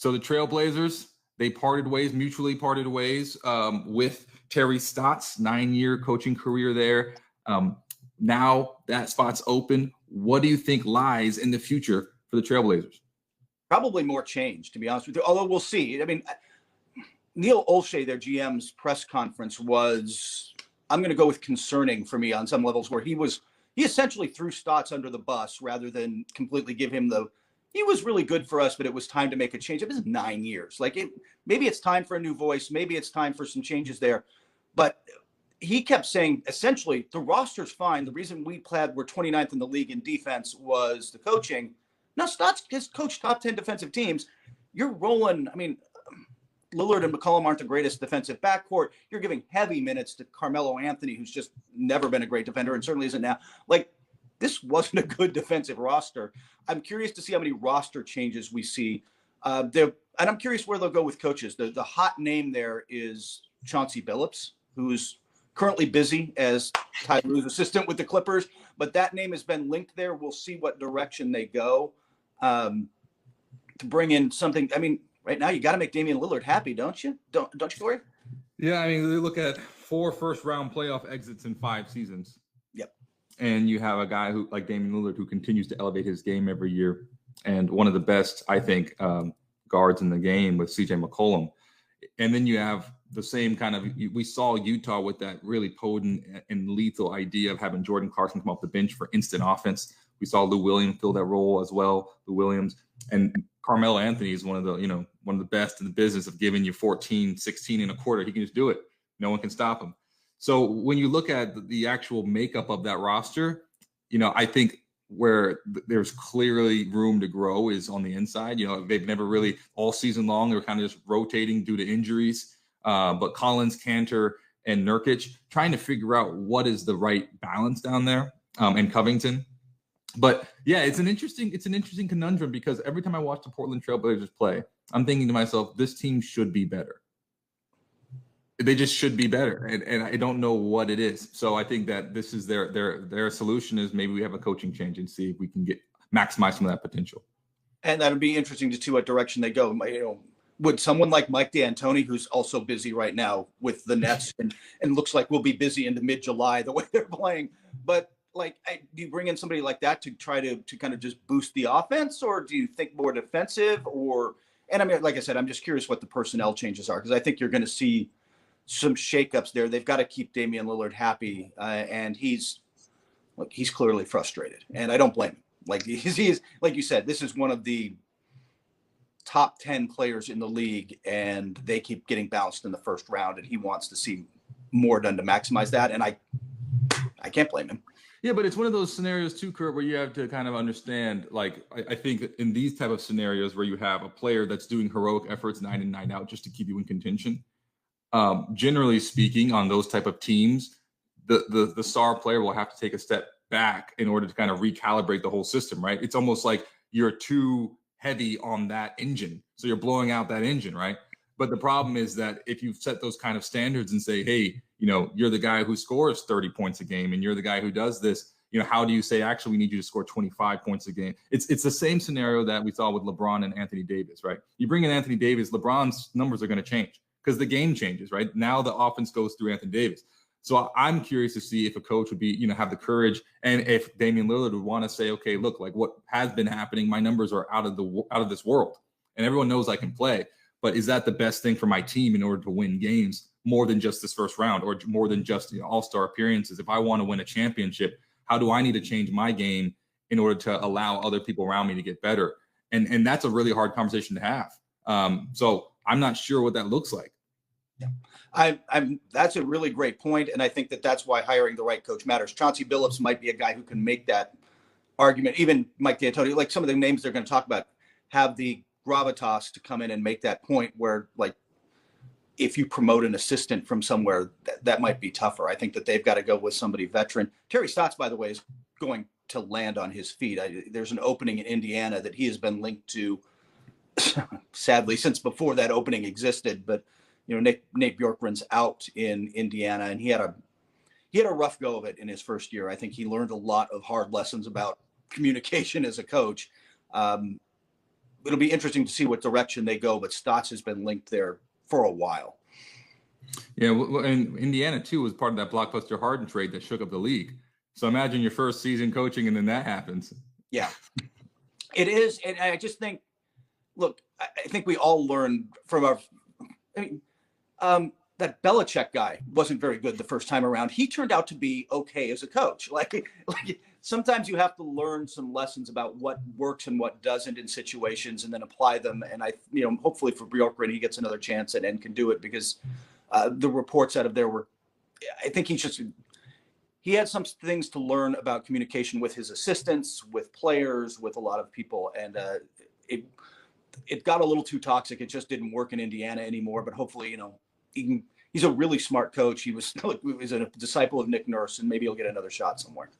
So the Trailblazers, they mutually parted ways with Terry Stotts, 9-year coaching career there. Now that spot's open. What do you think lies in the future for the Trailblazers? Probably more change, to be honest with you, although we'll see. I mean, Neil Olshey, their GM's press conference was, I'm going to go with concerning for me on some levels, where he essentially threw Stotts under the bus rather than completely give him he was really good for us, but it was time to make a change. It was 9 years. Maybe it's time for a new voice. Maybe it's time for some changes there. But he kept saying, essentially, the roster's fine. The reason we're 29th in the league in defense was the coaching. Now, Stotts has coached top 10 defensive teams. You're rolling, I mean, Lillard and McCollum aren't the greatest defensive backcourt. You're giving heavy minutes to Carmelo Anthony, who's just never been a great defender and certainly isn't now. This wasn't a good defensive roster. I'm curious to see how many roster changes we see. And I'm curious where they'll go with coaches. The hot name there is Chauncey Billups, who's currently busy as Ty Lue's assistant with the Clippers, but that name has been linked there. We'll see what direction they go to bring in something. I mean, right now you got to make Damian Lillard happy, don't you? Don't you, Corey? Yeah, I mean, they look at 4 first-round playoff exits in 5 seasons. Yep. And you have a guy who, like Damian Lillard, who continues to elevate his game every year, and one of the best, I think, guards in the game with C.J. McCollum. And then you have the same kind of, we saw Utah with that really potent and lethal idea of having Jordan Clarkson come off the bench for instant offense. We saw Lou Williams fill that role as well, Lou Williams. And Carmelo Anthony is one of the best in the business of giving you 14, 16 and a quarter. He can just do it. No one can stop him. So when you look at the actual makeup of that roster, I think where there's clearly room to grow is on the inside. They've never really, all season long, they were kind of just rotating due to injuries. But Collins, Cantor, and Nurkic trying to figure out what is the right balance down there, and Covington. But yeah, it's an interesting conundrum, because every time I watch the Portland Trailblazers play, I'm thinking to myself, this team should be better. They just should be better, and I don't know what it is. So I think that this is their solution is maybe we have a coaching change and see if we can maximize some of that potential. And that would be interesting to see what direction they go. Would someone like Mike D'Antoni, who's also busy right now with the Nets and looks like we'll be busy into mid-July the way they're playing, but do you bring in somebody like that to try to kind of just boost the offense, or do you think more defensive? And I mean, like I said, I'm just curious what the personnel changes are, because I think you're going to see some shakeups there. They've got to keep Damian Lillard happy, and he's clearly frustrated, and I don't blame him. He's like you said, this is one of the top 10 players in the league, and they keep getting bounced in the first round, and he wants to see more done to maximize that, and I can't blame him. Yeah, but it's one of those scenarios too, Kurt, where you have to kind of understand, I think in these type of scenarios where you have a player that's doing heroic efforts night in, night out just to keep you in contention, generally speaking, on those type of teams, the star player will have to take a step back in order to kind of recalibrate the whole system, right? It's almost like you're too heavy on that engine, so you're blowing out that engine, right? But the problem is that if you set those kind of standards and say, hey, you're the guy who scores 30 points a game and you're the guy who does this, how do you say, actually, we need you to score 25 points a game? It's the same scenario that we saw with LeBron and Anthony Davis, right? You bring in Anthony Davis, LeBron's numbers are going to change because the game changes, right? Now the offense goes through Anthony Davis. So I'm curious to see if a coach would be, have the courage, and if Damian Lillard would want to say, okay, look, what has been happening, my numbers are out of this world, and everyone knows I can play. But is that the best thing for my team in order to win games more than just this first round, or more than just all-star appearances? If I want to win a championship, how do I need to change my game in order to allow other people around me to get better? And that's a really hard conversation to have. So I'm not sure what that looks like. Yeah, that's a really great point, and I think that's why hiring the right coach matters. Chauncey Billups might be a guy who can make that argument. Even Mike D'Antoni, like some of the names they're going to talk about, have the gravitas to come in and make that point where, if you promote an assistant from somewhere, that might be tougher. I think that they've got to go with somebody veteran. Terry Stotts, by the way, is going to land on his feet. There's an opening in Indiana that he has been linked to, sadly, since before that opening existed. But Nate Bjorkgren's out in Indiana, and he had a rough go of it in his first year. I think he learned a lot of hard lessons about communication as a coach. it'll be interesting to see what direction they go. But Stotts has been linked there for a while. Yeah, well, and Indiana too was part of that blockbuster Harden trade that shook up the league. So imagine your first season coaching, and then that happens. Yeah, it is, and I just think, look, I think we all learned from our. I mean, that Belichick guy wasn't very good the first time around. He turned out to be okay as a coach. Like sometimes you have to learn some lessons about what works and what doesn't in situations, and then apply them. And hopefully for Bjorkgren, he gets another chance and can do it, because the reports out of there were, I think he had some things to learn about communication with his assistants, with players, with a lot of people. And it got a little too toxic. It just didn't work in Indiana anymore, but hopefully, he's a really smart coach. He was a disciple of Nick Nurse, and maybe he'll get another shot somewhere.